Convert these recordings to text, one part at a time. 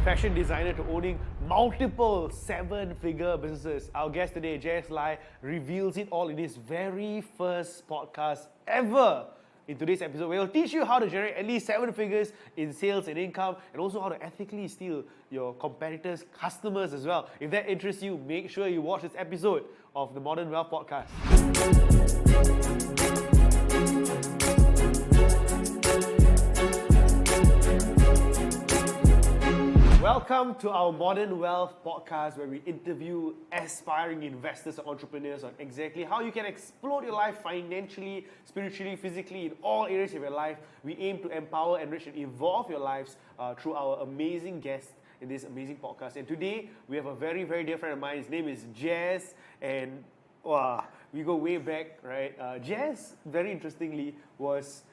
fashion designer to owning multiple seven-figure businesses. Our guest today, Jaz Lai, reveals it all in his very first podcast ever. In today's episode, we'll teach you how to generate at least 7 figures in sales and income, and also how to ethically steal your competitors' customers as well. If that interests you, make sure you watch this episode of the Modern Wealth Podcast. Welcome to our Modern Wealth Podcast, where we interview aspiring investors and entrepreneurs on exactly how you can explode your life financially, spiritually, physically, in all areas of your life. We aim to empower, enrich, and evolve your lives through our amazing guests in this amazing podcast. And today, we have a very, very dear friend of mine. His name is Jaz, and we go way back, right? Jaz, very interestingly, was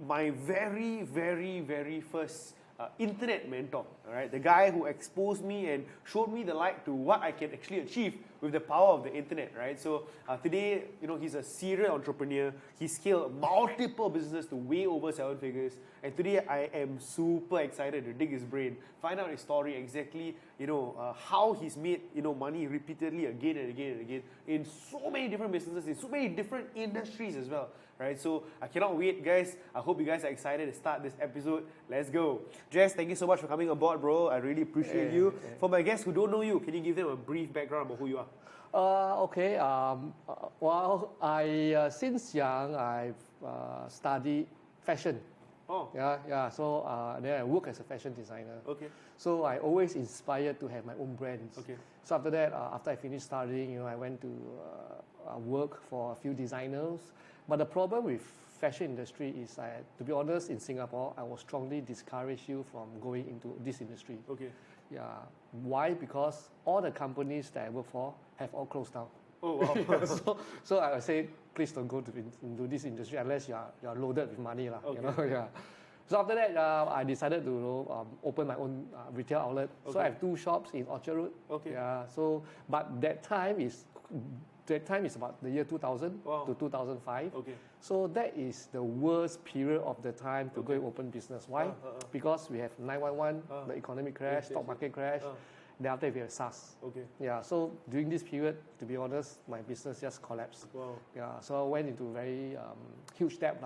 my very, very, very first internet mentor, all right? The guy who exposed me and showed me the light to what I can actually achieve with the power of the internet, right? So today, he's a serial entrepreneur. He scaled multiple businesses to way over 7 figures. And today, I am super excited to dig his brain, find out his story exactly, how he's made, money repeatedly again and again and again in so many different businesses, in so many different industries as well. Right, so I cannot wait, guys. I hope you guys are excited to start this episode. Let's go. Jaz, thank you so much for coming aboard, bro. I really appreciate you. For my guests who don't know you, can you give them a brief background about who you are? Okay. Since young, I've studied fashion. Oh. Yeah. So then I work as a fashion designer. Okay. So I always inspired to have my own brands. Okay. So after that, after I finished studying, I went to work for a few designers. But the problem with fashion industry is, to be honest, in Singapore, I will strongly discourage you from going into this industry. Okay. Yeah. Why? Because all the companies that I work for have all closed down. Oh, wow. Yeah, so I would say, please don't go into this industry unless you are loaded with money. Okay. Yeah. So after that, I decided to open my own retail outlet. Okay. So I have 2 shops in Orchard Road. Okay. Yeah. So, but that time is about the year 2000 to 2005. Okay. So that is the worst period of the time to go and open business. Why? Because we have 911, the economic crash, stock market crash. Then after we have SARS. Okay. Yeah. So during this period, to be honest, my business just collapsed. Wow. Yeah. So I went into very huge debt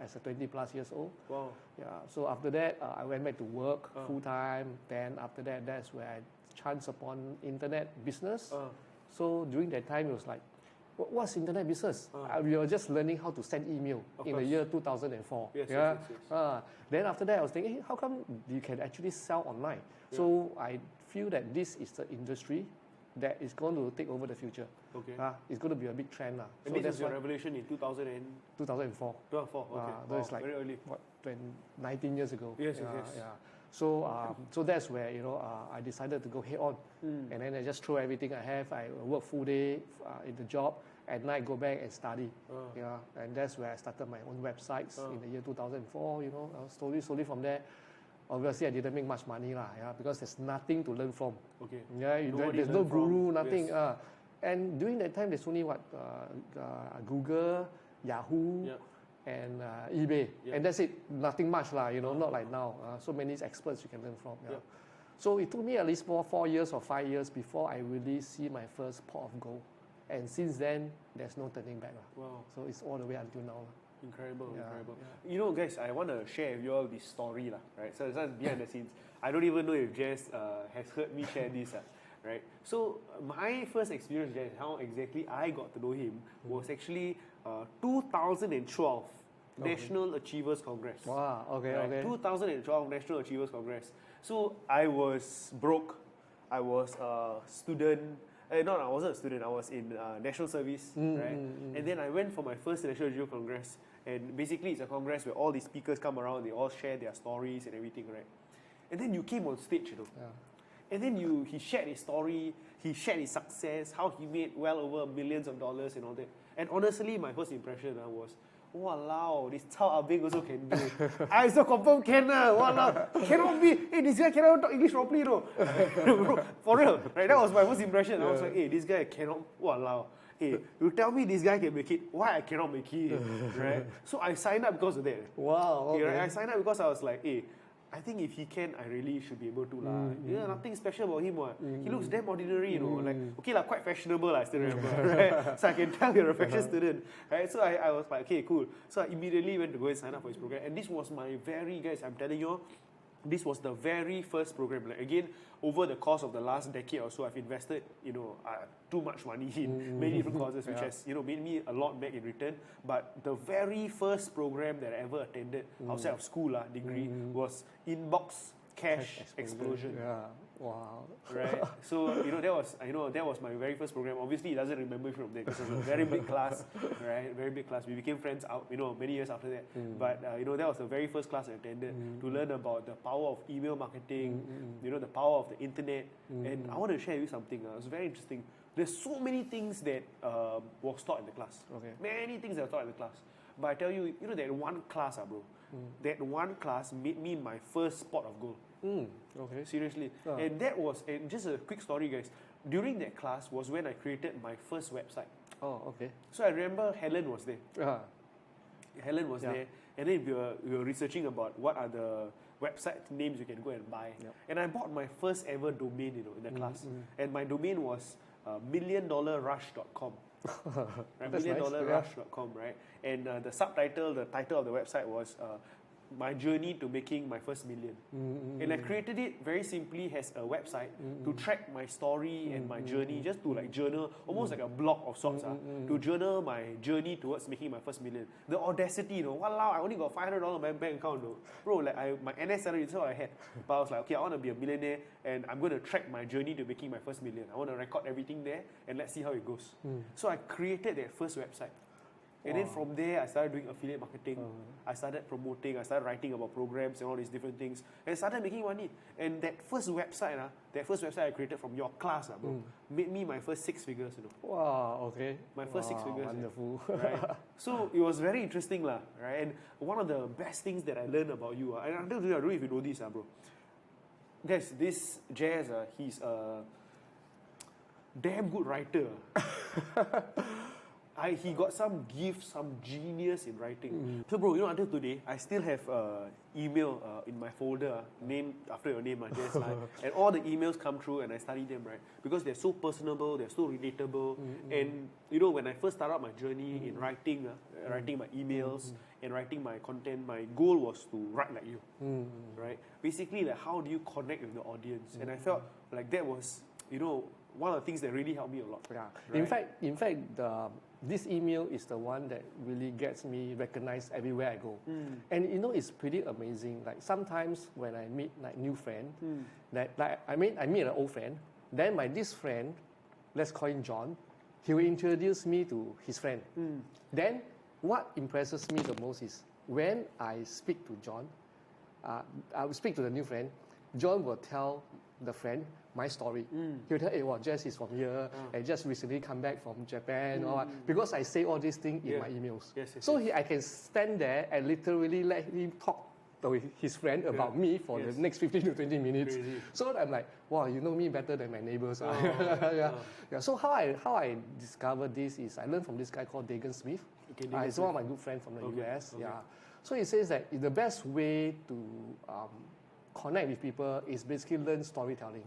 as a 20 plus years old. Wow. Yeah. So after that, I went back to work full time. Then after that, that's where I chanced upon internet business. So during that time, it was like, what's internet business? We were just learning how to send email in the year 2004. Yes. Then after that, I was thinking, hey, how come you can actually sell online? Yeah. So I feel that this is the industry that is going to take over the future. Okay. It's going to be a big trend. And so this is your revelation in 2004? 2004. 2004, okay. That's like very early. 19 years ago. Yes. Yeah. So that's where I decided to go head on, and then I just throw everything I have. I work full day in the job, at night go back and study. And that's where I started my own websites in the year 2004. Slowly from there. Obviously, I didn't make much money because there's nothing to learn from. Okay. Yeah, there's no guru, nothing. Yes. And during that time, there's only Google, Yahoo. Yeah. And eBay, and that's it. Nothing much, not like now. So many experts you can learn from. Yeah. So it took me at least 4 years or 5 years before I really see my first pot of gold. And since then, there's no turning back. Wow. So it's all the way until now. Incredible. Yeah. Guys, I want to share with you all this story, right? So it's behind the scenes. I don't even know if Jaz has heard me share this, right? So my first experience, Jaz, how exactly I got to know him was actually 2012 National Achievers Congress. Wow, okay, right? okay. 2012 National Achievers Congress. So I was broke. I was a student. No, I wasn't a student. I was in national service, right? And then I went for my first National Achievers Congress. And basically, it's a congress where all the speakers come around. They all share their stories and everything, right? And then you came on stage, Yeah. And then he shared his story. He shared his success, how he made well over millions of dollars and all that. And honestly, my first impression was, walao, this Cao Abeng also can do. I also confirm can. Walao, cannot be. Hey, this guy cannot talk English properly, though. For real, right? That was my first impression. I was like, hey, this guy cannot. Walao. Hey, you tell me this guy can make it. Why I cannot make it? Right? So I signed up because of that. Wow. Okay. Right? I signed up because I was like, hey, I think if he can, I really should be able to lah. Yeah, nothing special about him. He looks damn ordinary, like okay lah, quite fashionable. I still remember, right? So I can tell you're a fashion student, right? So I was like, okay, cool. So I immediately went to go and sign up for his program, and this was my guys, I'm telling you, this was the very first program. Like again, over the course of the last decade or so, I've invested, too much money in many different causes, which has, made me a lot back in return. But the very first program that I ever attended outside of school, degree, was Inbox Cash Explosion. Yeah. Wow. Right. So that was my very first program. Obviously, he doesn't remember me from there because it was a very big class, right? Very big class. We became friends out, many years after that. But that was the very first class I attended to learn about the power of email marketing, the power of the internet. And I want to share with you something. It was very interesting. There's so many things that was taught in the class. Okay. Many things that were taught in the class. But I tell you, that one class, bro. That one class made me my first spot of gold. Okay. Seriously. And that was, and just a quick story, guys. During that class was when I created my first website. Oh, okay. So I remember Helen was there. Helen was there. And then we were researching about what are the website names you can go and buy. Yep. And I bought my first ever domain, in the class. And my domain was milliondollarrush.com. Right? Milliondollarrush.com, right? And the title of the website was my journey to making my first million. And I created it very simply as a website to track my story and my journey, just to like journal, almost like a blog of sorts, to journal my journey towards making my first million. The audacity, walao, I only got $500 in my bank account, bro. Like my NS salary is all I had. But I was like, okay, I want to be a millionaire, and I'm going to track my journey to making my first million. I want to record everything there, and let's see how it goes. So I created that first website. And then from there, I started doing affiliate marketing. I started promoting. I started writing about programs and all these different things. And I started making money. And that first website I created from your class, bro, made me my first 6 figures, Wow, okay. My first 6 figures. Wonderful. Right? So it was very interesting, right? And one of the best things that I learned about you, and I don't know if you know this, bro. Guys, this Jaz, he's a damn good writer. He got some gift, some genius in writing. So, bro, until today, I still have email in my folder named after your name, Jaz Lai. And all the emails come through and I study them, right? Because they're so personable, they're so relatable. And, when I first started my journey in writing my emails and writing my content, my goal was to write like you, right? Basically, like, how do you connect with the audience? And I felt like that was, one of the things that really helped me a lot. Yeah. Right? In fact, this email is the one that really gets me recognized everywhere I go. And it's pretty amazing. Like sometimes when I meet like new friend, I meet an old friend, then this friend, let's call him John, he will introduce me to his friend. Then what impresses me the most is when I speak to John, I will speak to the new friend, John will tell the friend my story. He'll tell, hey, Jaz is from here, and just recently come back from Japan, because I say all these things in my emails. I can stand there and literally let him talk to his friend about me for the next 15 to 20 minutes. Crazy. So I'm like, wow, you know me better than my neighbors. So how I discovered this is I learned from this guy called Dagan Smith. He's one of my good friends from the US. So he says that the best way to connect with people is basically learn storytelling.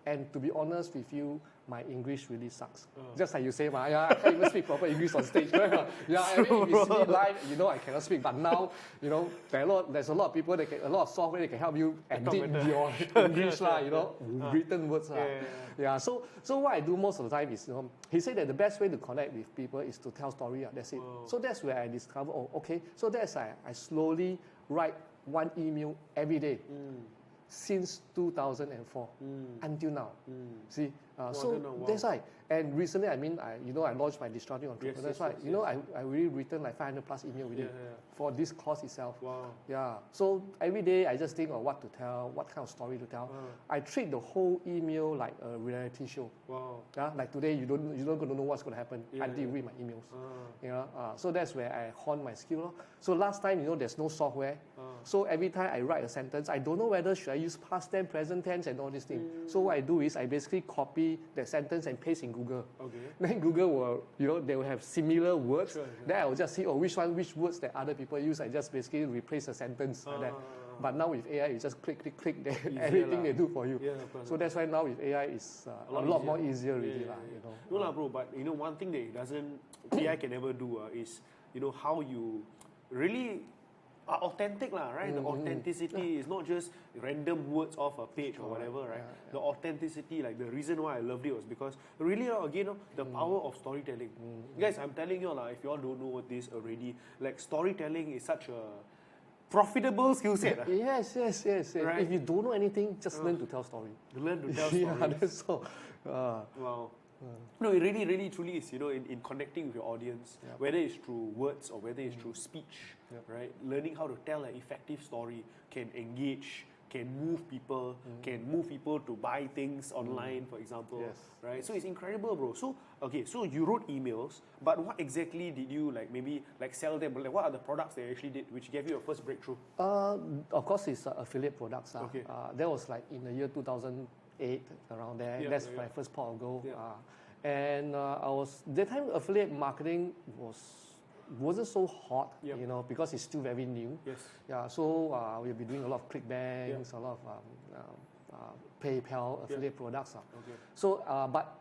And to be honest with you, my English really sucks. Just like you say, I can't even speak proper English on stage. If you see me live, I cannot speak. But now, there's a lot of people, a lot of software that can help you edit your English, written words. So what I do most of the time is, he said that the best way to connect with people is to tell story. That's it. So that's where I discovered, so that's I slowly write one email every day since 2004 until now. See, that's why. And recently, I launched my Disrupting Entrepreneur. That's why, I really written like 500 plus email with it for this course itself. So every day I just think of what to tell, what kind of story to tell. I treat the whole email like a reality show. Like today, you don't gonna know what's gonna happen until you read my emails. So that's where I hone my skill. So last time, there's no software. So every time I write a sentence, I don't know whether should I use past tense, present tense, and all these things. So what I do is I basically copy the sentence and paste in Google. Then Google will, they will have similar words. Then I will just see, which words that other people use. I just basically replace the sentence like that. But now with AI, you just click, Easier everything lah. they do for you. Yeah, of course. So that's why now with AI is a lot more easier really lah. You know. No lah, bro. But you know, one thing that it doesn't, AI can never do is, you know, how you really are authentic lah, right? The authenticity is not just random words off a page or whatever, right? The authenticity, like the reason why I loved it was because really, again, the power of storytelling. Guys, I'm telling you, if you all don't know this already, like storytelling is such a profitable skill set. Yes. Right? If you don't know anything, just learn to tell story. Learn to tell stories. Yeah, that's all. Wow. No, it really, really, truly is, you know, in connecting with your audience, whether it's through words or whether it's through speech, right? Learning how to tell an effective story can engage, can move people to buy things online, for example, right? So it's incredible, bro. So, okay, so you wrote emails, but what exactly did you, maybe sell them? Like, what are the products that you actually did, which gave you your first breakthrough? Of course, it's affiliate products. Okay. That was like in the year 2008, around there. That's my first pot of gold. And that time affiliate marketing wasn't so hot, you know, because it's still very new. Yes. Yeah. So we'll be doing a lot of ClickBanks, a lot of PayPal affiliate products. Okay. So, but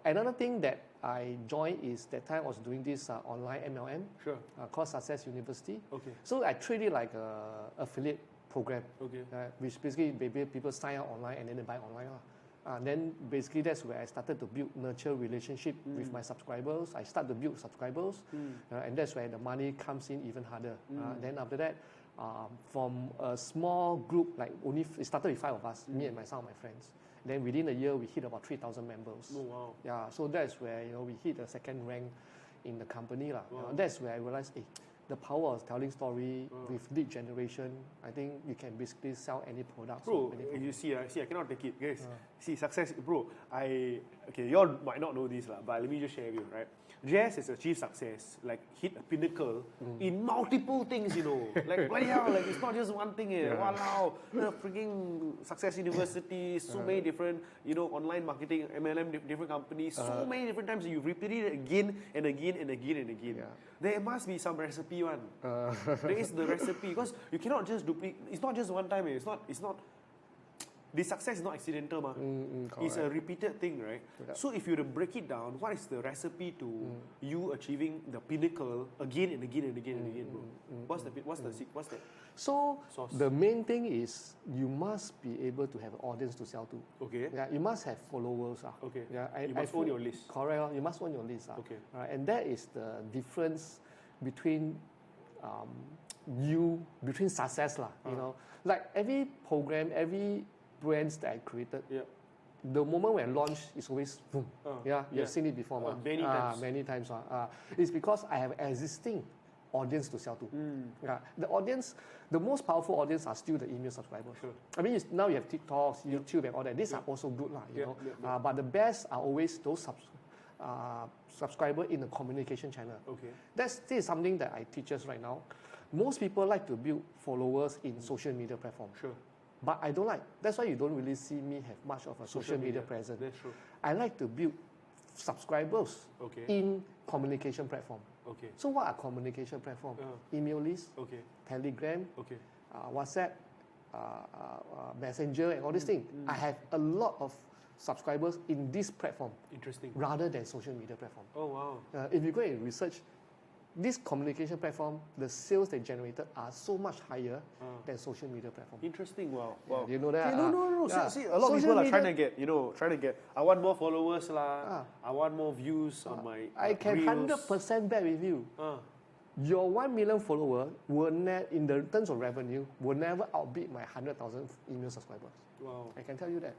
another thing that I joined is that time I was doing this online MLM. Sure. Called Success University. Okay. So I treat it like a affiliate program. Okay. Which basically people sign up online and then they buy online. Then basically that's where I started to nurture relationship with my subscribers. I start to build subscribers, and that's where the money comes in even harder. Then after that, from a small group, it started with 5 of us, me and some of my friends. Then within a year, we hit about 3,000 members. Oh wow! Yeah, so that's where we hit the second rank in the company lah. Wow. That's where I realized, the power of telling story with lead generation, I think you can basically sell any products. Bro, you see, I cannot take it, guys. See, success, bro. You all might not know this, but let me just share with you, right? Jaz has achieved success, hit a pinnacle in multiple things, you know. Bloody hell, it's not just one thing, Wow, freaking Success University, so many different, online marketing, MLM, different companies, so many different times. You've repeated it again and again and again and again. Yeah. There must be some recipe one. There is the recipe, because you cannot just duplicate. It's not just one time. It's not. The success is not accidental, it's a repeated thing, right? Yeah. So if you were to break it down, what is the recipe to you achieving the pinnacle again and again and again and again, bro? What's the So sauce? The main thing is you must be able to have an audience to sell to. Okay. Yeah, you must have followers. Okay. Yeah, you must own your list. Correct. You must own your list. Okay. Right, and that is the difference between between success lah. You know, like every program, every brands that I created. Yeah. The moment when I launch is always boom. You've seen it before. Many times. Many times. It's because I have existing audience to sell to. The audience, the most powerful audience are still the email subscribers. Sure. I mean, now you have TikToks, YouTube, and all that. These are also good, you know. But the best are always those subscriber in the communication channel. Okay. This is something that I teach us right now. Most people like to build followers in social media platform. Sure. But I don't like. That's why you don't really see me have much of a social media presence. That's true. I like to build subscribers in communication platform. Okay. So what are communication platform? Email list, Telegram, WhatsApp, Messenger, and all these things. I have a lot of subscribers in this platform. Interesting. Rather than social media platform. Oh wow. If you go and research this communication platform, the sales they generated are so much higher than social media platform. Interesting. Wow. You know that? No. See, a lot of people are trying to get. I want more followers lah. I want more views on my. I can reels. 100% bet with you. Your 1 million follower in the terms of revenue, will never outbid my 100,000 email subscribers. Wow. I can tell you that.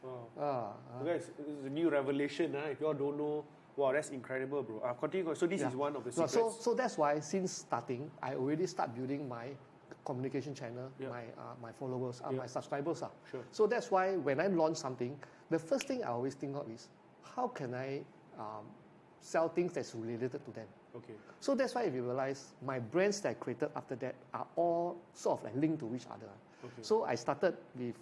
Wow. Guys, this is a new revelation. If you all don't know. Wow, that's incredible, bro. Continue. So this is one of the secrets. So that's why since starting, I already start building my communication channel, my followers, my subscribers. Sure. So that's why when I launch something, the first thing I always think of is, how can I sell things that's related to them? Okay. So that's why if you realize, my brands that I created after that are all sort of linked to each other. Okay. So I started with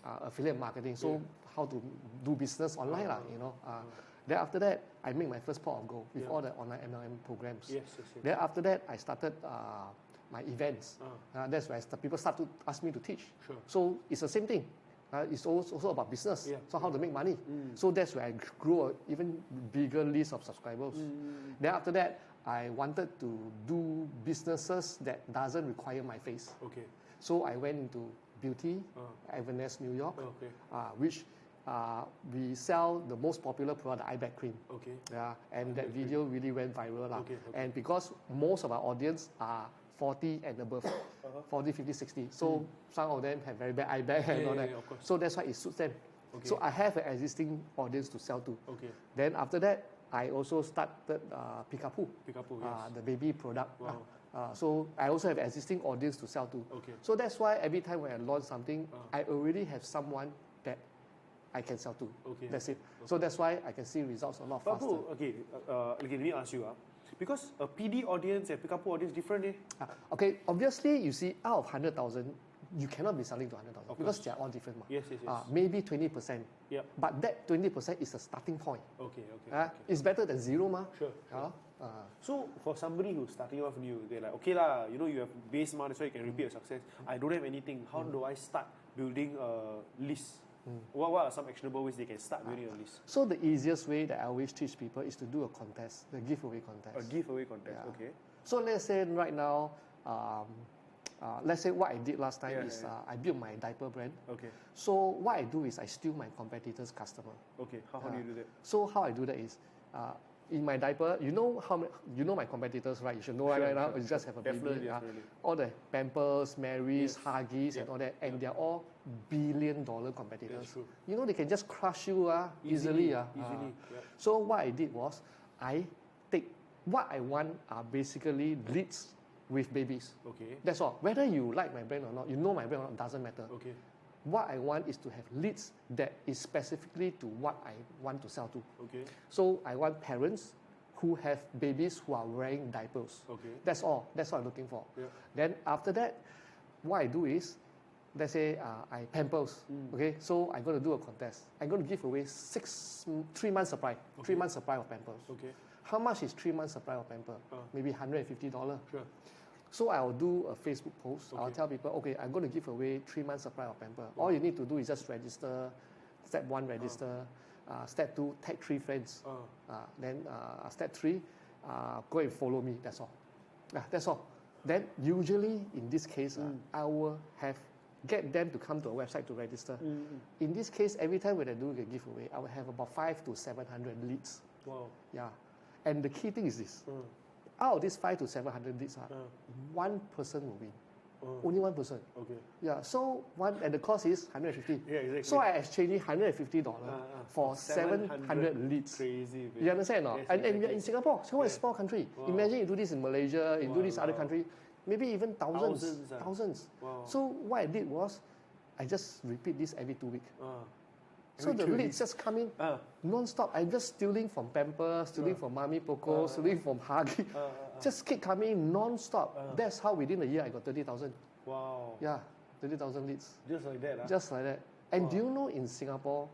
affiliate marketing, so how to do business online, you know. Then after that, I made my first pot of gold with all the online MLM programs. Yes. Then after that, I started my events. That's where people start to ask me to teach. Sure. So it's the same thing. It's also about business. Yeah. So how to make money. So that's where I grew an even bigger list of subscribers. Then after that, I wanted to do businesses that doesn't require my face. Okay. So I went into beauty, Everness, New York, which we sell the most popular product, the eye bag cream. Okay. Yeah, and that video really went viral. And because most of our audience are 40 and above, 40, 50, 60. So some of them have very bad eye bag and all that. So that's why it suits them. Okay. So I have an existing audience to sell to. Okay. Then after that, I also started Peekapoo, yes. the baby product. Wow. So I also have existing audience to sell to. Okay. So that's why every time when I launch something, I already have someone that I can sell to. Okay. That's it. So that's why I can see results a lot faster. Okay, let me ask you. Because a PD audience and Peekapoo audience different, eh? Okay, obviously you see out of 100,000, you cannot be selling to 100,000 because they are all different. Yes. Maybe 20%. Yep. But that 20% is the starting point. Okay. It's better than zero, ma. Sure. So for somebody who's starting off new, they're like, okay lah, you have base amount, that's why you can repeat your success. I don't have anything. How do I start building a list? What are some actionable ways they can start building a list? So the easiest way that I always teach people is to do a contest, the giveaway contest. A giveaway contest, okay. So let's say right now, let's say what I did last time is I built my diaper brand. Okay. So what I do is I steal my competitors' customer. Okay. How do you do that? So how I do that is, in my diaper, you know my competitors, right? You should know right now. You just have a baby. All the Pampers, Marys, Huggies, and all that, and they're all billion-dollar competitors. They can just crush you easily. So what I did was, I take what I want are basically leads with babies. Okay. That's all. Whether you like my brand or not, you know my brand or not, doesn't matter. Okay. What I want is to have leads that is specifically to what I want to sell to. Okay. So I want parents who have babies who are wearing diapers. Okay. That's all. That's what I'm looking for. Yeah. Then after that, what I do is, let's say I Pampers. Okay. So I'm going to do a contest. I'm going to give away 3 months supply. Okay. 3 months supply of Pampers. Okay. How much is 3 months supply of Pampers? Maybe $150. Sure. So I'll do a Facebook post. Okay. I'll tell people, okay, I'm going to give away 3 months supply of Pampers. All you need to do is just register. Step 1, register. Step 2, tag 3 friends. Then step 3, go and follow me. That's all. That's all. Then usually in this case, I will get them to come to a website to register. In this case, every time when I do a giveaway, I will have about 500 to 700 leads. Wow. Yeah. And the key thing is this. Out of these 500 to 700 leads, one person will win. Only one person. Okay. Yeah. So and the cost is $150. Yeah, exactly. So I exchange $150 for 700 leads. Crazy. You understand or not? Yes, And we are in Singapore. Singapore is a small country. Wow. Imagine you do this in Malaysia, you do this other country, maybe even thousands. Wow. So what I did was, I just repeat this every 2 weeks. So Every the 2 leads weeks. just come in non-stop. I'm just stealing from Pampers, stealing from Mami Poco, stealing from Huggy. Just keep coming non-stop. That's how within a year I got 30,000. Wow. Yeah, 30,000 leads. Just like that. Just like that. And do you know in Singapore,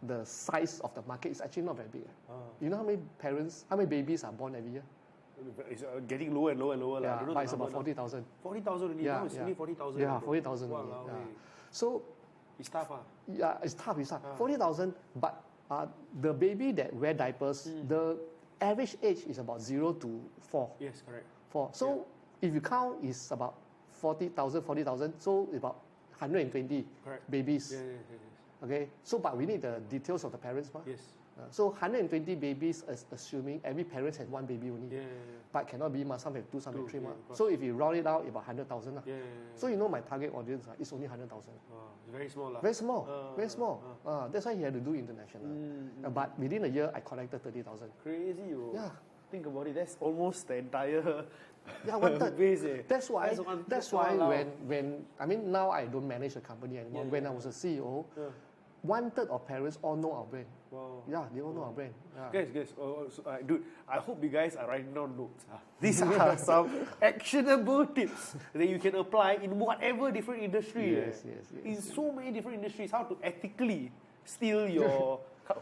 the size of the market is actually not very big. You know how many babies are born every year? It's getting lower and lower and lower. Yeah, I don't know but it's about 40,000. 40,000 only. Yeah, Now it's only 40,000. Yeah, 40,000 only. Wow, Yeah. So it's tough. yeah, it's tough. 40,000, but the baby that wear diapers, the average age is about 0 to 4. Yes, correct. 4. So if you count, it's about 40,000, so about 120 babies. Yes. Okay, so but we need the details of the parents. Yes. So 120 babies, assuming every parent has one baby only. Yeah. But cannot be, some have 2, some have 3. Yeah, So if you round it out, about 100,000. Yeah. So you know my target audience is only 100,000. It's very small. Very small, very small. That's why he had to do international. But within a year, I collected 30,000. Crazy, bro. Yeah. Think about it. That's almost the entire base. eh. That's why when now I don't manage the company anymore. When I was a CEO, 1/3 of parents all know our brand. Wow. Yeah, they all know our brand. Yeah. Guys, dude, I hope you guys are writing down notes. These are some actionable tips that you can apply in whatever different industry. Yes. In so many different industries, how to ethically steal your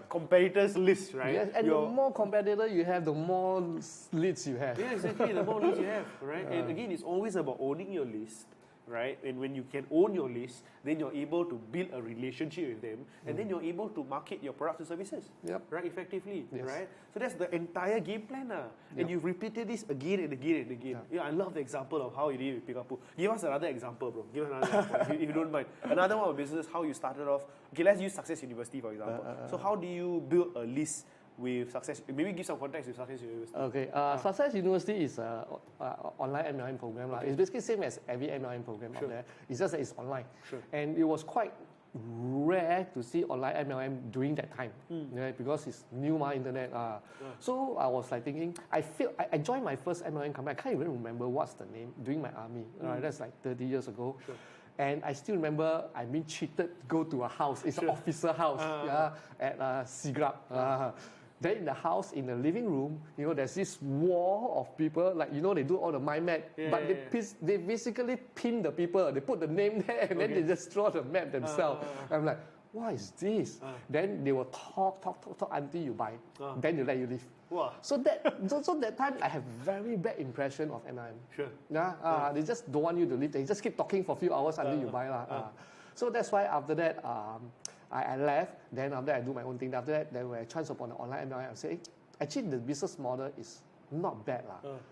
competitors list, right? Yes, and the more competitor you have, the more leads you have. Yeah, exactly. The more leads you have, right? And again, it's always about owning your list, right? And when you can own your list, then you're able to build a relationship with them, and then you're able to market your products and services, right? Effectively, right? So that's the entire game plan, and you've repeated this again and again and again. Yeah, I love the example of how you did it with Pikapu. Give us another example, bro. Give us another example, if you don't mind. Another one of business, how you started off. Okay, let's use Success University for example. So how do you build a list with Success? Maybe give some context with Success University. Okay, Success University is an online MLM program. Okay. It's basically same as every MLM program out there. It's just that it's online. And it was quite rare to see online MLM during that time, because it's new internet. So I was like thinking, I joined my first MLM company. I can't even remember what's the name during my army. That's like 30 years ago. And I still remember I've been cheated to go to a house. It's an officer house at Siglap. Then in the house, in the living room, there's this wall of people, like, they do all the mind map, but they basically pin the people. They put the name there, and then they just draw the map themselves. I'm like, what is this? Then they will talk until you buy. Then they let you leave. Wow. So that time, I have very bad impression of MLM. They just don't want you to leave. They just keep talking for a few hours until you buy. So that's why after that, I left. Then after that, I do my own thing. After that, then when I chance upon the online MLM, I say, actually the business model is not bad.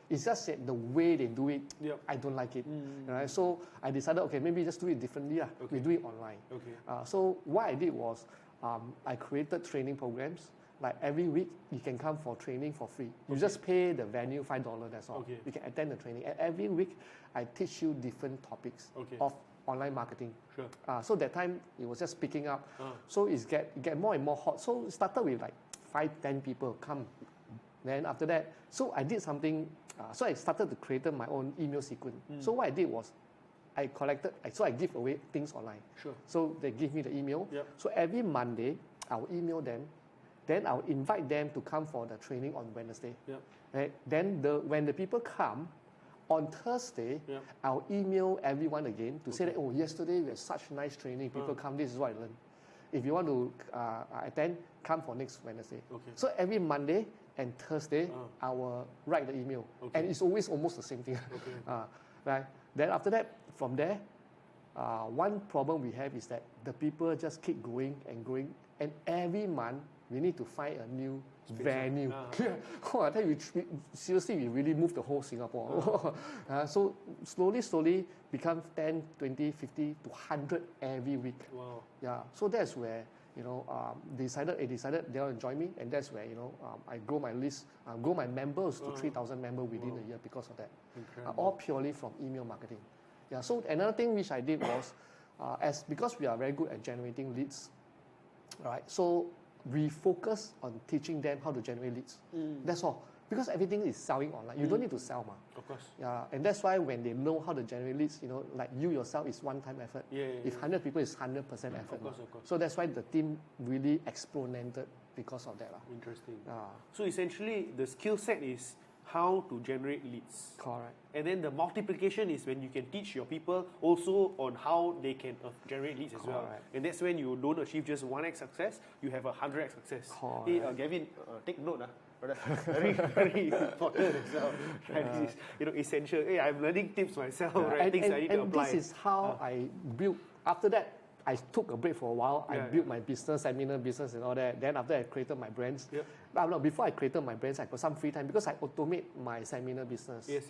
It's just that the way they do it, I don't like it. Right? So I decided, okay, maybe just do it differently. We do it online. So what I did was, I created training programs. Like every week, you can come for training for free. You just pay the venue $5, that's all. You can attend the training. And every week, I teach you different topics of online marketing. So that time, it was just picking up. So it get more and more hot. So it started with like 5-10 people come. Then after that, so I did something. So I started to create my own email sequence. So what I did was, I give away things online. So they give me the email. So every Monday, I'll email them. Then I'll invite them to come for the training on Wednesday. Right? Then when the people come, on Thursday, I'll email everyone again to say that, oh, yesterday we had such nice training. People come, this is what I learned. If you want to attend, come for next Wednesday. So every Monday and Thursday, I will write the email. And it's always almost the same thing. Right? Then after that, from there, one problem we have is that the people just keep growing and growing. And every month, we need to find a new venue. I tell you, seriously, we really moved the whole Singapore. So slowly become 10, 20, 50 to 100 every week. So that's where they decided they want to join me, and that's where I grow my list, grow my members to 3,000 members within a year because of that. All purely from email marketing. So another thing which I did was, because we are very good at generating leads, right? So we focus on teaching them how to generate leads. That's all. Because everything is selling online. You don't need to sell, Of course. And that's why when they know how to generate leads, like you yourself is one-time effort. If 100 people is 100% effort. Of course. So that's why the team really exponented because of that. Interesting. So essentially, the skill set is how to generate leads. Correct. And then the multiplication is when you can teach your people also on how they can generate leads as well. And that's when you don't achieve just 1x success, you have 100x success. Hey, Gavin, take note. Very, very important as well. This is essential. Hey, I'm learning tips myself, right? Things I need to apply. And this is how I built. After that, I took a break for a while. I built my business, seminar business and all that. Then after I created my brands. Before I created my brands, I got some free time because I automate my seminar business. Yes.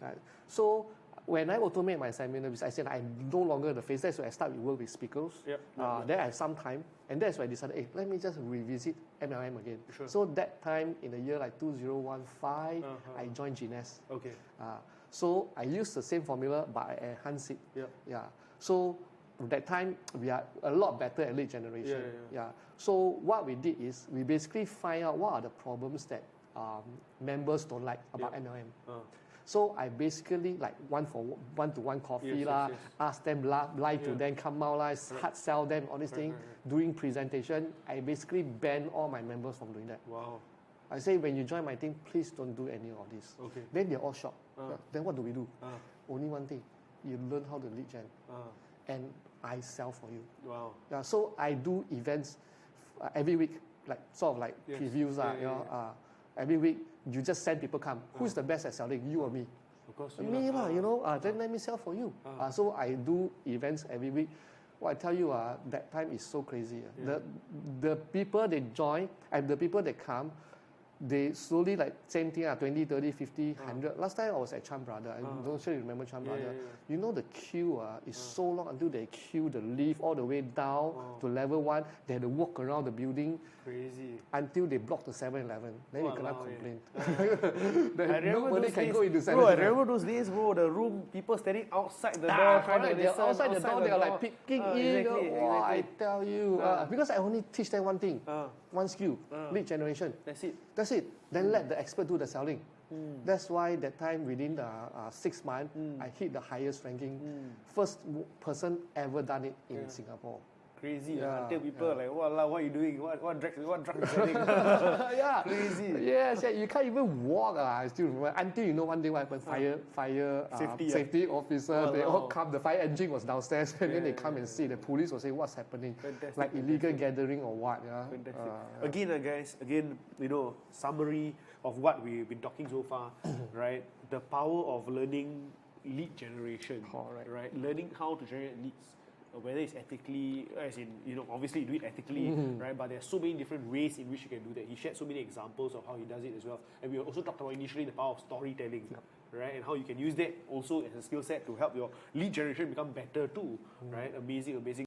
Right. So when I automate my seminar business, I said I'm no longer the face. That's why I start with work with speakers. Then I have some time. And that's why I decided, hey, let me just revisit MLM again. So that time in the year like 2015, I joined Gines. So I used the same formula, but I enhanced it. So that time, we are a lot better at lead generation. So what we did is, we basically find out what are the problems that members don't like about MLM. So I basically like one-to-one coffee ask them, lie to them, come out, hard sell them, all these things. During presentation, I basically ban all my members from doing that. I say, when you join my team, please don't do any of this. Then they're all shocked. Then what do we do? Only one thing, you learn how to lead gen. And I sell for you. So I do events every week. like sort of like previews, every week you just send people come. Who's the best at selling, you or me? Of course, Me lah, then let me sell for you. So I do events every week. Well, I tell you, that time is so crazy. The people they join and the people that come, they slowly like same thing, 20, 30, 50, 100. Last time I was at Chan Brother. I'm not sure you remember Chan Brother. You know the queue is so long until they queue the lift all the way down to level 1. They had to walk around the building. Crazy. Until they block the 7-Eleven. Then you cannot complain. Nobody can go into 7-Eleven. Bro, I remember those days, bro. The room, people standing outside the door. They're outside the door, they're like peeking in. Exactly. I tell you. Because I only teach them one thing. One skill. Lead generation. That's it. Then let the expert do the selling. That's why that time within the 6 months, I hit the highest ranking. First person ever done it in Singapore. Crazy. Until people are like, what are you doing? What drug is selling? Crazy. Yes, you can't even walk. I still remember. Until you know one day what happened. Fire safety officer, they all come. The fire engine was downstairs and then they come and see. The police will say, what's happening? Fantastic. Like illegal gathering or what? Again, guys, summary of what we've been talking so far, right? The power of learning lead generation. Correct. Right? Learning how to generate leads. Whether it's ethically, as in, obviously you do it ethically, right? But there are so many different ways in which you can do that. He shared so many examples of how he does it as well. And we also talked about initially the power of storytelling, right? And how you can use that also as a skill set to help your lead generation become better too, right? Amazing.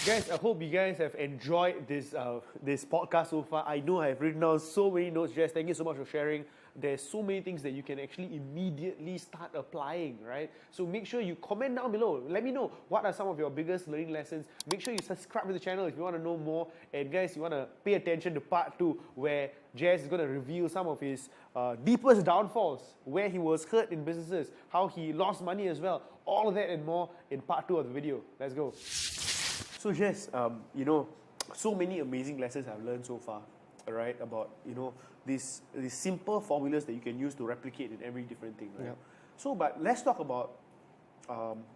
Guys, I hope you guys have enjoyed this this podcast so far. I know I've written down so many notes, Jaz. Thank you so much for sharing. There's so many things that you can actually immediately start applying, right? So make sure you comment down below. Let me know what are some of your biggest learning lessons. Make sure you subscribe to the channel if you want to know more. And guys, you want to pay attention to part 2 where Jaz is going to reveal some of his deepest downfalls, where he was hurt in businesses, how he lost money as well. All of that and more in part 2 of the video. Let's go. So Jaz, so many amazing lessons I've learned so far, right? About, these simple formulas that you can use to replicate in every different thing, right? So, but let's talk about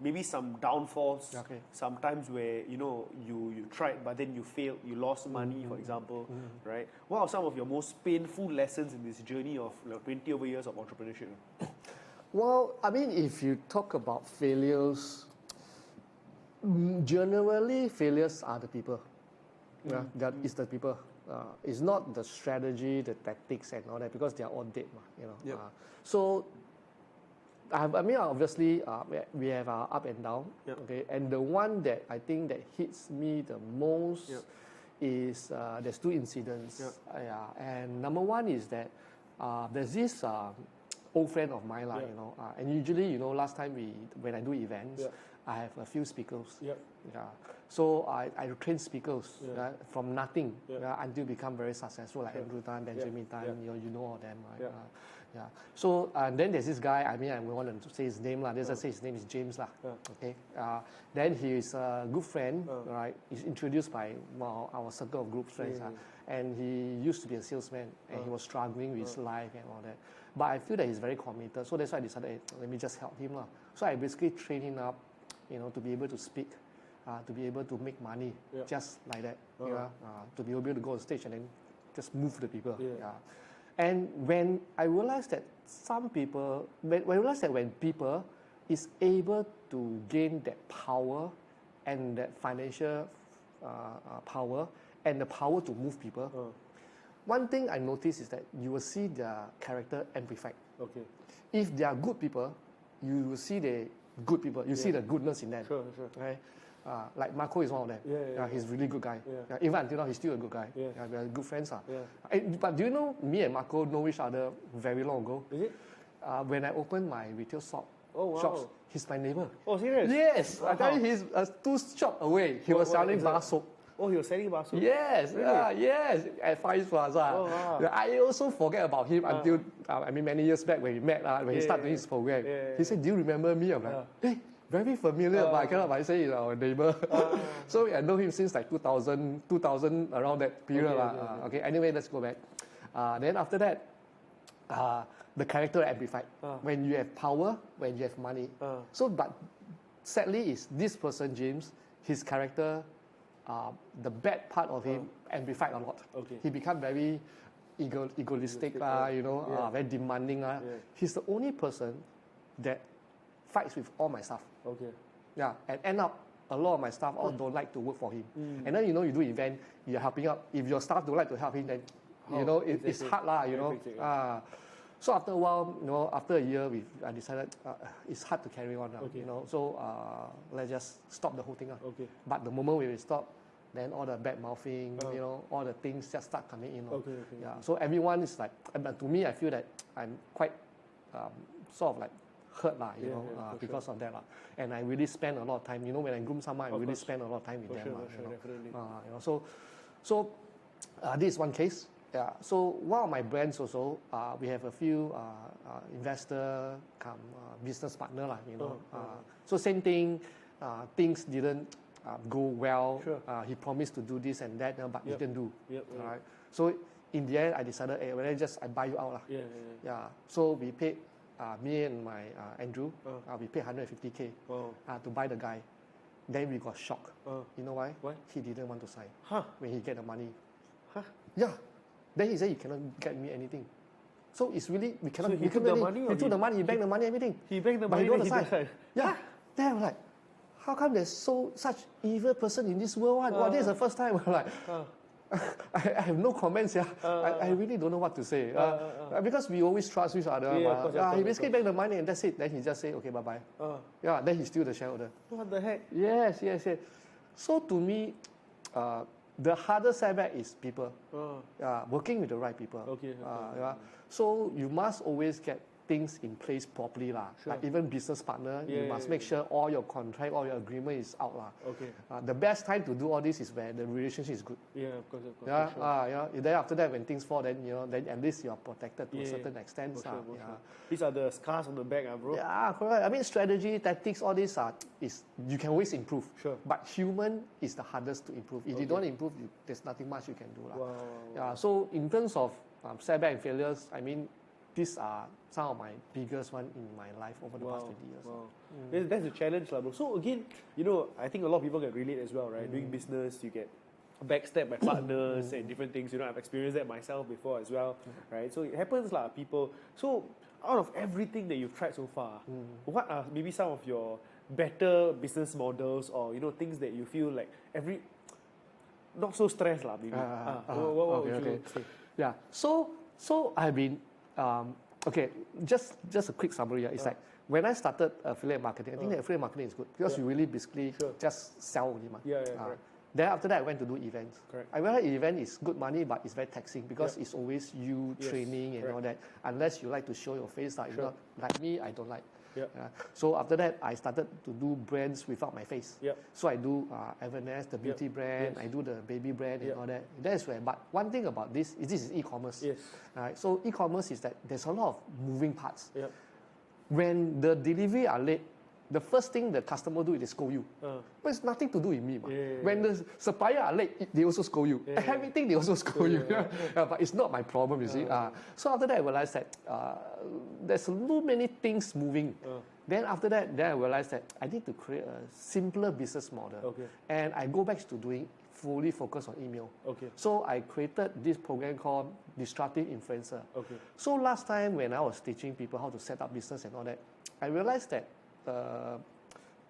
maybe some downfalls, sometimes where, you tried but then you failed, you lost money, for example, right? What are some of your most painful lessons in this journey of 20 over years of entrepreneurship? Well, I mean, if you talk about failures, generally failures are the people. That is the people. It's not the strategy, the tactics and all that, because they are all dead. So, obviously, we have our up and down. Okay, and the one that I think that hits me the most is there's 2 incidents. And number one is that there's this old friend of mine, and usually, last time when I do events, I have a few speakers. So I train speakers from nothing until become very successful, like Andrew Tan, Benjamin Tan, you know all them, right? So then there's this guy, I don't want to say his name, let's just say his name is James. Okay. Then he is a good friend, right? He's introduced by our circle of group friends. And he used to be a salesman, and he was struggling with his life and all that. But I feel that he's very committed, so that's why I decided, let me just help him. So I basically trained him up, to be able to speak, to be able to make money, just like that. To be able to go on stage and then just move the people. And when I realized that when people is able to gain that power and that financial power and the power to move people, one thing I noticed is that you will see their character amplified. If they are good people, you will see the good people. You see the goodness in them. Sure. Right? Like Marco is one of them. He's a really good guy. Even until now, he's still a good guy. We are good friends. But do you know, me and Marco know each other very long ago? Is it? When I opened my retail shops, he's my neighbor. Oh, serious? Yes. I tell you, he's 2 shops away. He was selling bar soap. Oh, he was selling bar soap? Yes, really? Yes, at Far East Plaza. Oh, wow. I also forget about him until, many years back when we met, when he started doing his program. He said, do you remember me? I'm like, hey, very familiar, but I cannot say he's our neighbor. So I know him since like 2000 around that period. Okay, anyway, let's go back. Then after that, the character amplified. When you have power, when you have money. So, but sadly, is this person, James, his character the bad part of him amplified a lot. Okay. He became very egoistic, very demanding. He's the only person that fights with all my staff. Okay. Yeah, and end up a lot of my staff all don't like to work for him. And then you do event, you're helping out. If your staff don't like to help him, then it's hard lah. So after a while, after a year, I decided it's hard to carry on. Okay. So let's just stop the whole thing. Okay. But the moment we stop, then all the bad mouthing, all the things just start coming in. Okay. Yeah. So everyone is like, but to me, I feel that I'm quite sort of like hurt because of that. And I really spend a lot of time. When I groom someone, I really spend a lot of time with them. Definitely. So this is one case. Yeah. So one of my brands also, we have a few investor come business partner So same thing, things didn't go well. Sure. He promised to do this and that, but he didn't do. Right. So in the end, I decided, hey, I buy you out. Yeah. So we paid, me and my Andrew, we paid 150K to buy the guy. Then we got shocked. You know why? Why? He didn't want to sign when he get the money. Huh? Yeah. Then he said, you cannot get me anything. So it's really, we cannot. So he took the money? He took the money, he banked the money, everything. He banked the but money, he don't he want to sign. didn't sign. Yeah. Then I'm like, how come there's such evil person in this world? Well, this is the first time. I'm like, I have no comments here. I really don't know what to say. Because we always trust each other. He basically banked the money and that's it. Then he just say, okay, bye-bye. Then he's still the shareholder. What the heck? Yes. So to me, the hardest setback is people. Working with the right people. Okay. So you must always get things in place properly. Sure. Like even business partner, you must make sure all your contract, all your agreement is out. Okay. The best time to do all this is when the relationship is good. Yeah, of course. Sure. Then after that, when things fall, then then at least you are protected to a certain extent. Sure. These are the scars on the back, bro. Yeah, correct. I mean, strategy, tactics, all these is you can always improve. Sure. But human is the hardest to improve. If you don't improve, there's nothing much you can do. Wow. Yeah. So in terms of setback and failures, I mean, these are some of my biggest one in my life over the past 20 years. Wow. That's the challenge, bro. So again, I think a lot of people can relate as well, right? Doing business, you get backstabbed by partners and different things. I've experienced that myself before as well, right? So it happens, people. So out of everything that you've tried so far, what are maybe some of your better business models or things that you feel like not so stressed, maybe? What would you say? Yeah. So I've been just a quick summary. It's like when I started affiliate marketing, I think that affiliate marketing is good because you really basically just sell only. Correct. Then after that, I went to do events. Correct. I realized event is good money, but it's very taxing because it's always you training and all that. Unless you like to show your face, if not, like me, I don't like. So after that, I started to do brands without my face. So I do Everness, the beauty brand. I do the baby brand and all that. That's where. But one thing about this is e-commerce. Yes. So e-commerce is that there's a lot of moving parts. When the delivery are late, the first thing the customer do is they scold you. But it's nothing to do with me. When the supplier are late, they also scold you. Everything they also scold you. But it's not my problem, you see. So after that, I realized that there's so many things moving. Then after that, I realized that I need to create a simpler business model. And I go back to doing fully focused on email. So I created this program called Disruptive Influencer. So last time when I was teaching people how to set up business and all that, I realized that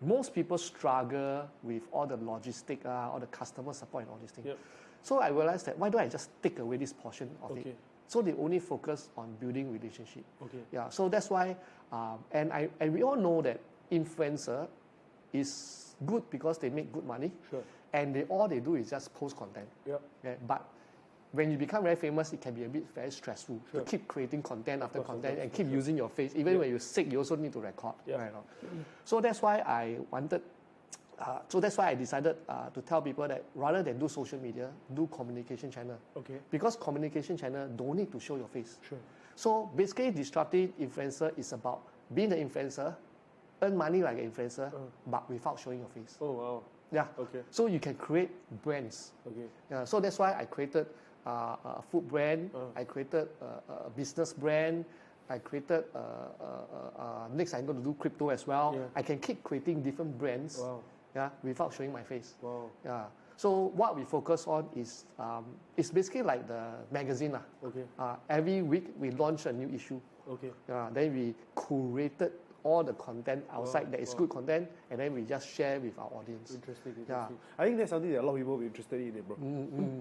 most people struggle with all the logistic, all the customer support and all these things. So I realized that why don't I just take away this portion of it? So they only focus on building relationship. So that's why, and we all know that influencer is good because they make good money. And all they do is just post content. But when you become very famous, it can be a bit very stressful to keep creating content after content and keep using your face. Even when you're sick, you also need to record. So that's why I wanted. So that's why I decided to tell people that rather than do social media, do communication channel. Because communication channel don't need to show your face. So basically, disruptive influencer is about being an influencer, earn money like an influencer, but without showing your face. So you can create brands. So that's why I created a food brand. I created a business brand. I created next I'm going to do crypto as well. I can keep creating different brands without showing my face. So what we focus on is it's basically like the magazine. Okay. Every week we launch a new issue. Okay. Then we curated all the content outside that is good content, and then we just share with our audience. Interesting. I think that's something that a lot of people will be interested in, bro.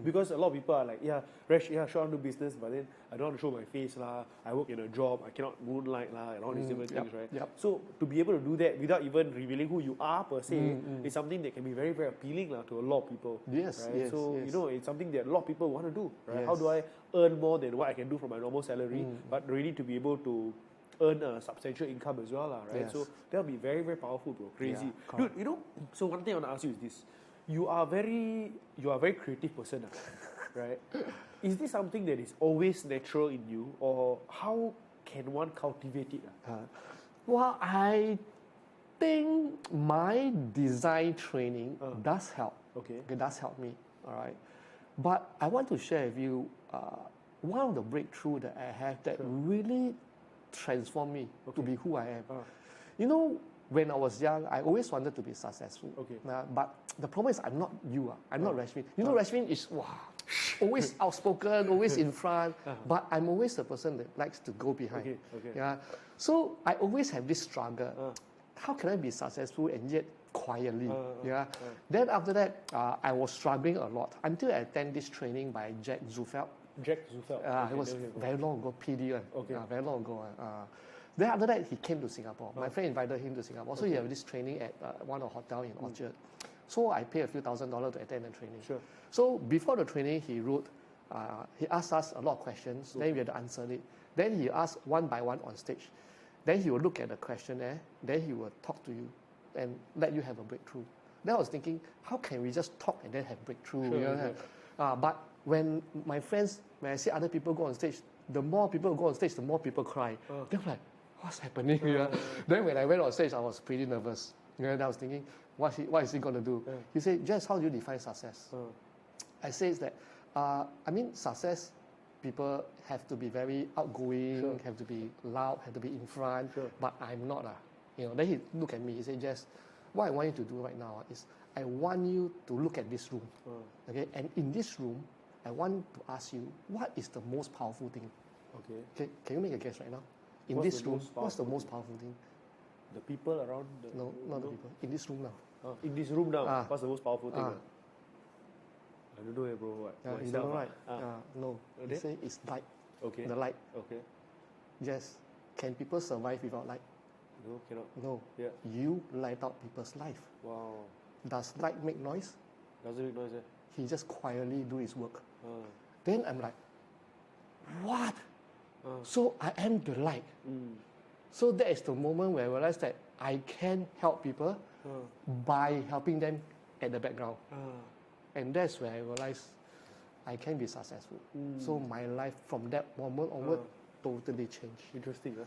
Because a lot of people are like, Resh, sure, I do business, but then I don't want to show my face, lah. I work in a job, I cannot moonlight, lah, and all these different things, right? Yep. So to be able to do that without even revealing who you are per se, is something that can be very, very appealing, lah, to a lot of people. Yes, right? yes. So yes. it's something that a lot of people want to do, right? Yes. How do I earn more than what I can do from my normal salary, but really to be able to earn a substantial income as well, right? Yes. So that'll be very, very powerful, bro. Crazy. Yeah, Dude, so one thing I want to ask you is this. You are a very creative person, right? Is this something that is always natural in you, or how can one cultivate it? Well, I think my design training does help. Okay. It does help me, all right? But I want to share with you one of the breakthrough that I have that really transformed me to be who I am. When I was young, I always wanted to be successful. Okay. But the problem is I'm not you. I'm not Rashmin. Rashmin is always outspoken, always in front. But I'm always the person that likes to go behind. Okay. Yeah. So I always have this struggle. How can I be successful and yet quietly? Then after that, I was struggling a lot until I attended this training by Jack Zufeld. It was very long ago, PD one. Okay. Very long ago. Then after that, he came to Singapore. My friend invited him to Singapore. So he had this training at one of the hotel in Orchard. So I paid a few $1,000s to attend the training. Sure. So before the training, he wrote, he asked us a lot of questions. Then we had to answer it. Then he asked one by one on stage. Then he will look at the questionnaire. Then he will talk to you and let you have a breakthrough. Then I was thinking, how can we just talk and then have breakthrough? Sure, But when my friends, when I see other people go on stage, the more people go on stage, the more people cry. Then I'm like, what's happening here? Then when I went on stage, I was pretty nervous. Then I was thinking, what is he going to do? He said, Jaz, how do you define success? I say that, success, people have to be very outgoing, have to be loud, have to be in front, but I'm not. Then he looked at me, he said, Jaz, what I want you to do right now is, I want you to look at this room. Okay, and in this room, I want to ask you, what is the most powerful thing? Okay, can you make a guess right now? In this room, what's the most powerful thing? The people around? No, not the people. In this room now. In this room now, what's the most powerful thing? I don't know, bro. What? You don't know, right? No. Okay. They say it's light. Okay. The light. Okay. Yes. Can people survive without light? No, cannot. No. Yeah. You light up people's life. Wow. Does light make noise? Doesn't make noise, He just quietly do his work. Then I'm like, what? So I am the light. So that is the moment where I realized that I can help people by helping them at the background. And that's where I realized I can be successful. So my life from that moment onward totally changed. Interesting,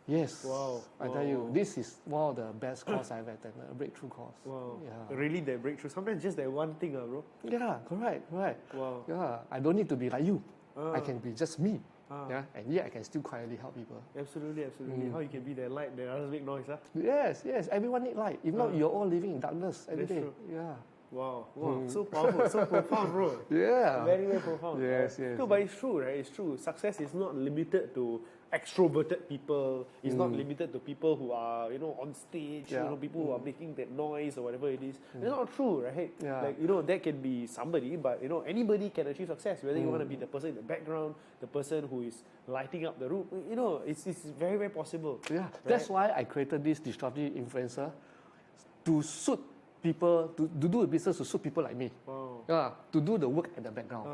Yes. Wow. I tell you, this is one of the best course I've attended, a breakthrough course. Wow. Yeah. Really, that breakthrough. Sometimes just that one thing, bro. Yeah, correct. Wow. Yeah, I don't need to be like you. I can be just me. Yeah, and yet I can still quietly help people. Absolutely. How you can be that light that others make noise, Yes. Everyone need light. If not, you're all living in darkness every day. True. Yeah. Wow. So powerful, so profound, bro. Yeah. Very, very profound. Yes. No, but it's true, right? It's true. Success is not limited to extroverted people. It's not limited to people who are, on stage, people who are making that noise or whatever it is. It's not true, right? Yeah. Like, that can be somebody, but, anybody can achieve success. Whether you want to be the person in the background, the person who is lighting up the room, it's very, very possible. Yeah. Right? That's why I created this disruptive influencer to suit people, to do a business to suit people like me. Wow. To do the work at the background.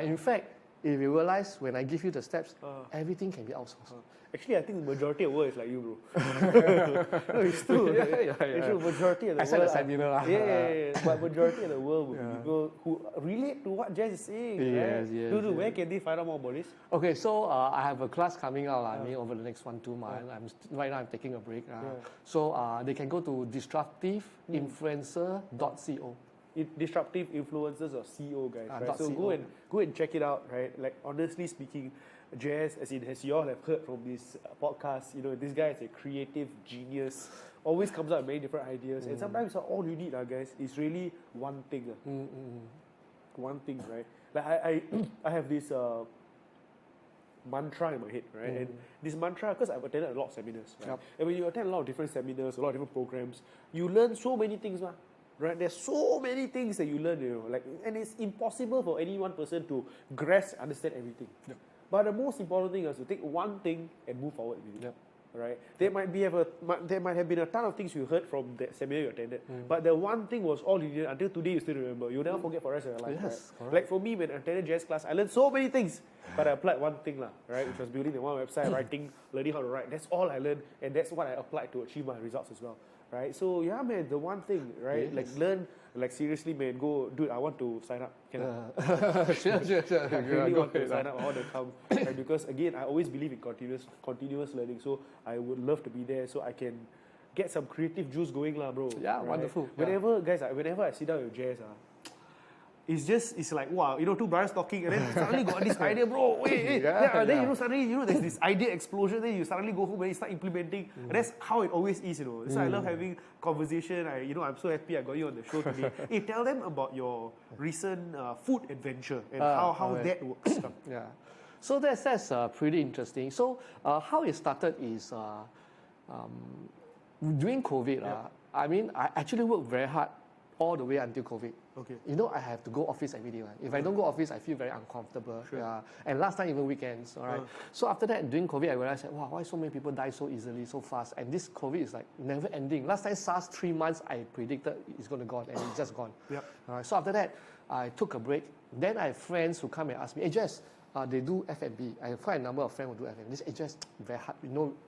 In fact, if you realize when I give you the steps, everything can be outsourced. Actually, I think the majority of the world is like you, bro. No, it's true. It's true. Majority of the I said world. the seminar. But majority of the world would be people who relate to what Jaz is saying. Yes. Dude, where can they find out more about this? Okay, so I have a class coming out. Over the next 1-2 months. Right now I'm taking a break. So they can go to disruptiveinfluencer.co. Disruptive influencers or CEO, guys. Right? So .co. go and check it out. Right? Like honestly speaking, Jaz, as you all have heard from this podcast, this guy is a creative genius, always comes out with many different ideas. And sometimes all you need, guys, is really one thing. One thing, right? Like I have this mantra in my head, right? And this mantra, because I've attended a lot of seminars, right? And when you attend a lot of different seminars, a lot of different programs, you learn so many things, right? There's so many things that you learn, and it's impossible for any one person to grasp, understand everything. But the most important thing is to take one thing and move forward with it. Right? There might have been a ton of things you heard from that seminar you attended, but the one thing was all you needed until today. You still remember. You'll never forget for the rest of your life. Yes, right? Like for me, when I attended jazz class, I learned so many things, but I applied one thing, right? Which was building the one website, writing, learning how to write. That's all I learned, and that's what I applied to achieve my results as well. Right? So yeah, man, the one thing, right? Yes. Like learn. Like seriously, man, go, dude. I want to sign up. Can I? Sure. I really want to sign up. I want to come, right? Because again, I always believe in continuous learning. So I would love to be there, so I can get some creative juice going, bro. Yeah, right? wonderful. Whenever I sit down with Jazz, it's like wow, two brothers talking, and then suddenly got this idea, bro. Wait. Then suddenly there's this idea explosion. Then you suddenly go home and you start implementing, and that's how it always is, So I love having conversation. I'm so happy I got you on the show today. Hey, tell them about your recent food adventure and how that works. Yeah, so that's pretty interesting. So how it started is during COVID. I actually worked very hard all the way until COVID. Okay. I have to go office every day. Right? If I don't go office, I feel very uncomfortable. Sure. Yeah. And last time even weekends. All right. So after that, during COVID, I realized, wow, why so many people die so easily, so fast? And this COVID is like never ending. Last time SARS 3 months, I predicted it's going to go, and it's just gone. Yep. All right. So after that, I took a break. Then I have friends who come and ask me, hey Jess, they do F&B. I have quite a number of friends who do F&B. This is just very hard.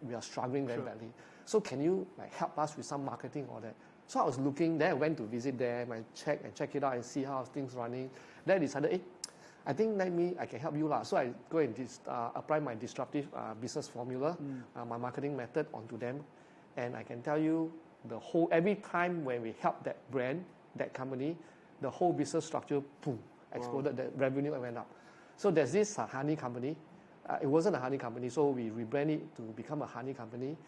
We are struggling very badly. So can you help us with some marketing or that? So I was looking, then I went to visit them, I check it out and see how things running. Then I decided, I think I can help you. So I go and apply my disruptive business formula, my marketing method onto them. And I can tell you, every time when we help that brand, that company, the whole business structure, boom, exploded, the revenue went up. So there's this honey company. It wasn't a honey company, so we rebranded it to become a honey company.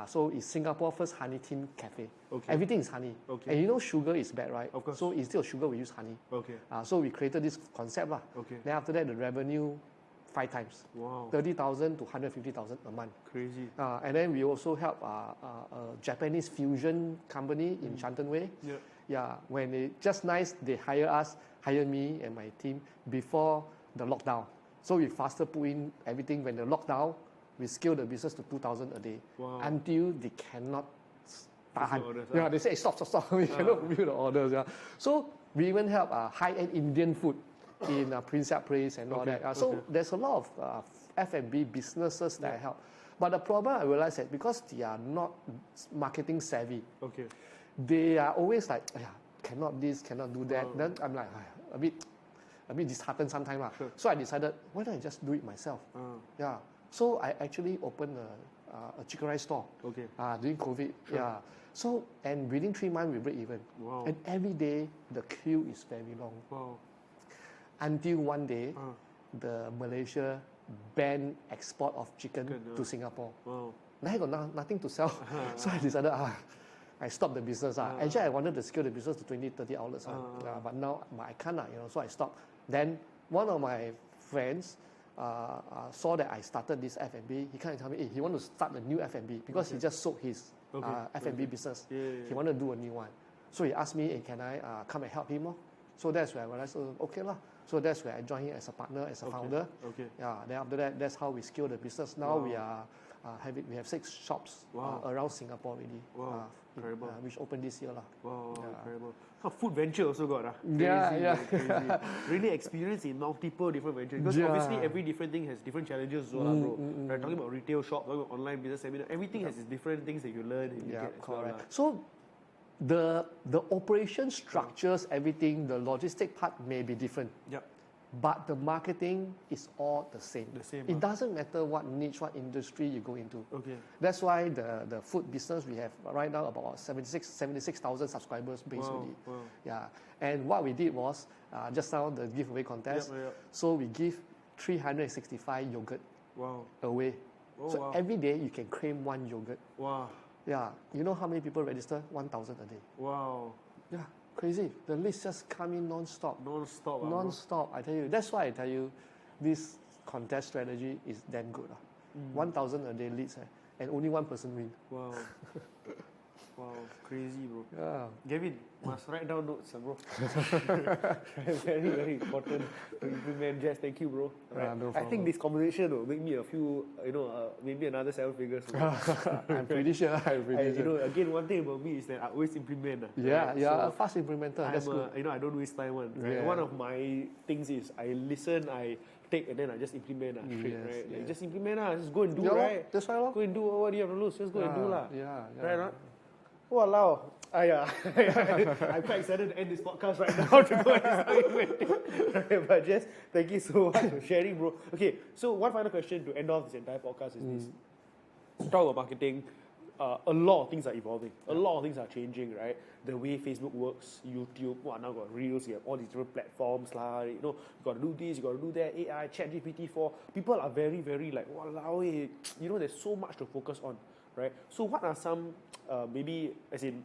So it's Singapore's first honey themed cafe. Okay. Everything is honey. Okay. And sugar is bad, right? Of course. So instead of sugar, we use honey. Okay. So we created this concept. Okay. Then after that, the revenue 5 times. Wow. 30,000 to 150,000 a month. Crazy. And then we also help a Japanese fusion company in Shanton Way. Yeah. Yeah. When they hire me and my team before the lockdown. So we faster put in everything. When the lockdown, we scale the business to 2,000 a day. Wow. Until they cannot tahan. Yeah, they say stop. We cannot fulfill the orders. Yeah. So we even help high-end Indian food in Prinsep Place and all that. So there's a lot of F&B businesses that I help. But the problem I realized that because they are not marketing savvy, they are always like, cannot this, cannot do that. Then I'm like, a bit disheartened sometimes. So I decided, why don't I just do it myself? Yeah. So I actually opened a chicken rice store during COVID. Yeah. So, and within 3 months, we break even. Wow. And every day, the queue is very long. Wow. Until one day, the Malaysia banned export of chicken to Singapore. Wow. Now I got nothing to sell. So I decided, I stopped the business. Actually, I wanted to scale the business to 20, 30 outlets. But now I can't, so I stopped. Then one of my friends saw that I started this F&B. He came and told me, he want to start a new F&B because he just sold his F&B business. He wanted to do a new one. So he asked me, can I come and help him? So that's where I realized, okay lah. So that's where I joined him as a partner, as a founder. Yeah. Then after that, that's how we scale the business. Now we are we have 6 shops around Singapore already. Wow. Incredible. Which opened this year lah. Wow, incredible. Food venture also got Crazy. Really experience in multiple different ventures because obviously every different thing has different challenges as well, bro. Right, talking about retail shop, talking about online business seminar, everything has its different things that you learn and you get as well. So the operation structures, everything, the logistic part may be different. But the marketing is all the same. It doesn't matter what niche, what industry you go into. That's why the food business, we have right now about 76,000 subscribers basically. Yeah. And what we did was, just now the giveaway contest. So we give 365 yogurt away. So every day you can claim 1 yogurt. Yeah, you know how many people register? 1,000 a day. Wow. Yeah, crazy. The list just come in non-stop. Non-stop. Non-stop, I tell you. That's why I tell you, this contest strategy is damn good. 1,000 a day leads, and only one person win. Wow. Wow, crazy, bro. Yeah. Gavin, must write down notes, bro. Very, very important to implement. Jaz, thank you, bro. Right. No I think this conversation will make me a few, maybe another 7 figures. I'm pretty sure. Again, one thing about me is that I always implement. Yeah, right? yeah, a fast implementer. That's good. I don't waste time. Right? Yeah. One of my things is I listen, I take, and then I just implement. Straight, Yes, right? yes. Like, just implement. Just go and do, Yeah, right? that's why. Go and do what do you have to lose. Just go and do. Yeah. Right, not? Walao. I'm quite excited to end this podcast right now to go and start implementing. But Jess, thank you so much for sharing, bro. Okay, so one final question to end off this entire podcast is this. Talk about marketing. A lot of things are evolving. A lot of things are changing, right? The way Facebook works, YouTube, now got Reels, you have all these different platforms, you got to do this, you got to do that, AI, ChatGPT-4. People are very, very like, walao, there's so much to focus on, right? So what are some, maybe, you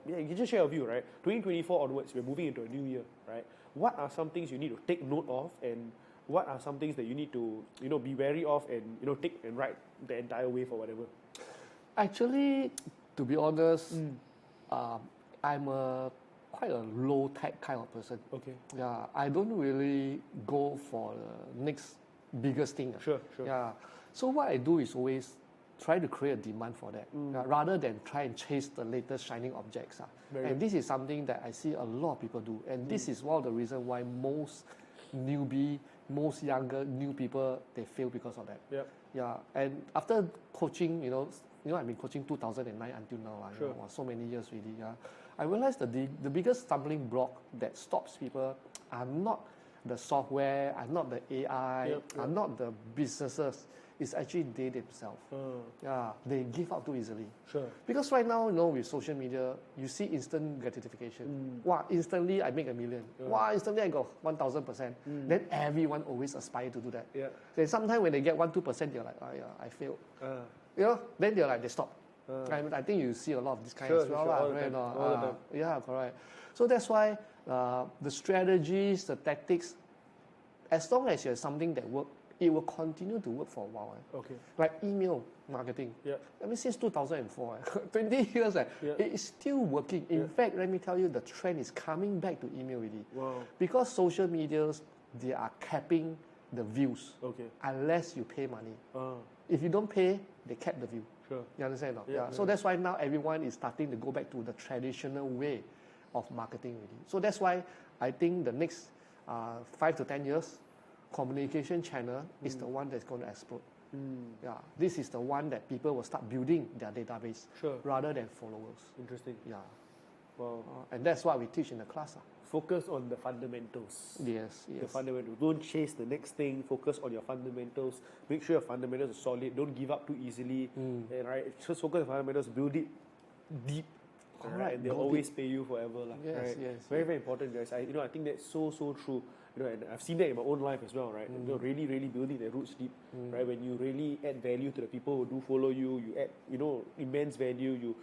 can just share a view, right? 2024 onwards, we're moving into a new year, right? What are some things you need to take note of, and what are some things that you need to, be wary of and, take and ride the entire wave or whatever? Actually, to be honest, I'm quite a low-tech kind of person. Okay. Yeah, I don't really go for the next biggest thing. Sure. Yeah. So what I do is always try to create a demand for that, rather than try and chase the latest shining objects. And this is something that I see a lot of people do. And this is one of the reasons why most younger new people, they fail because of that. Yep. Yeah. And after coaching, I've been coaching 2009 until now. Sure. So many years already. Yeah. I realized that the biggest stumbling block that stops people are not the software, are not the AI, are not the businesses. It's actually they themselves. Yeah, they give up too easily. Sure. Because right now, with social media, you see instant gratification. Wow, instantly I make $1 million. Wow, instantly I got 1,000%. Then everyone always aspire to do that. Yeah. Then sometimes when they get 1-2%, they're like, oh yeah, I failed. Then they're like, they stop. I think you see a lot of this kind as well. All the time. Yeah, correct. So that's why the strategies, the tactics, as long as you have something that works, it will continue to work for a while. Okay. Like email marketing. Yeah. Since 2004, 20 years, it is still working. In fact, let me tell you, the trend is coming back to email really. Wow. Because social medias, they are capping the views. Okay. Unless you pay money. If you don't pay, they cap the view. Sure. You understand? Yeah. So that's why now everyone is starting to go back to the traditional way of marketing really. So that's why I think the next 5 to 10 years, communication channel is the one that's going to explode. Yeah, this is the one that people will start building their database rather than followers. Interesting. Yeah. Wow. And that's what we teach in the class. Focus on the fundamentals. Yes. The fundamentals. Don't chase the next thing. Focus on your fundamentals. Make sure your fundamentals are solid. Don't give up too easily. And just focus on the fundamentals. Build it deep. Right? And they'll always pay you forever. Yes. Very, very important, guys. I think that's so true. And I've seen that in my own life as well, right? Really, really building the roots deep, right? When you really add value to the people who do follow you, you add, immense value. You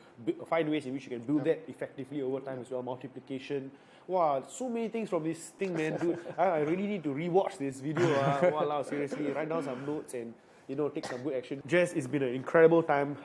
find ways in which you can build that effectively over time as well. Multiplication. Wow, so many things from this thing, man. Dude, I really need to rewatch this video. Wow, seriously, write down some notes and take some good action. Jess, it's been an incredible time,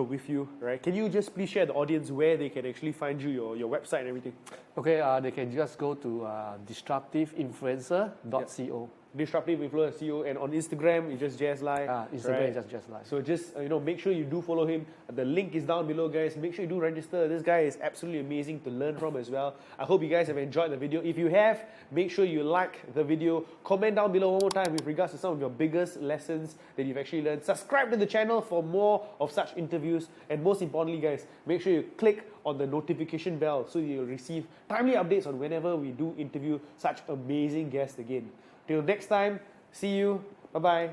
with you, right? Can you just please share the audience where they can actually find you, your website and everything? Okay, they can just go to disruptiveinfluencer.co. Disruptive Influencer CEO, and on Instagram it's just Jaz Lai. Instagram is just Jaz Lai. So just make sure you do follow him. The link is down below, guys. Make sure you do register. This guy is absolutely amazing to learn from as well. I hope you guys have enjoyed the video. If you have, make sure you like the video. Comment down below one more time with regards to some of your biggest lessons that you've actually learned. Subscribe to the channel for more of such interviews, and most importantly, guys, make sure you click on the notification bell so you'll receive timely updates on whenever we do interview such amazing guests again. Till next time, see you. Bye-bye.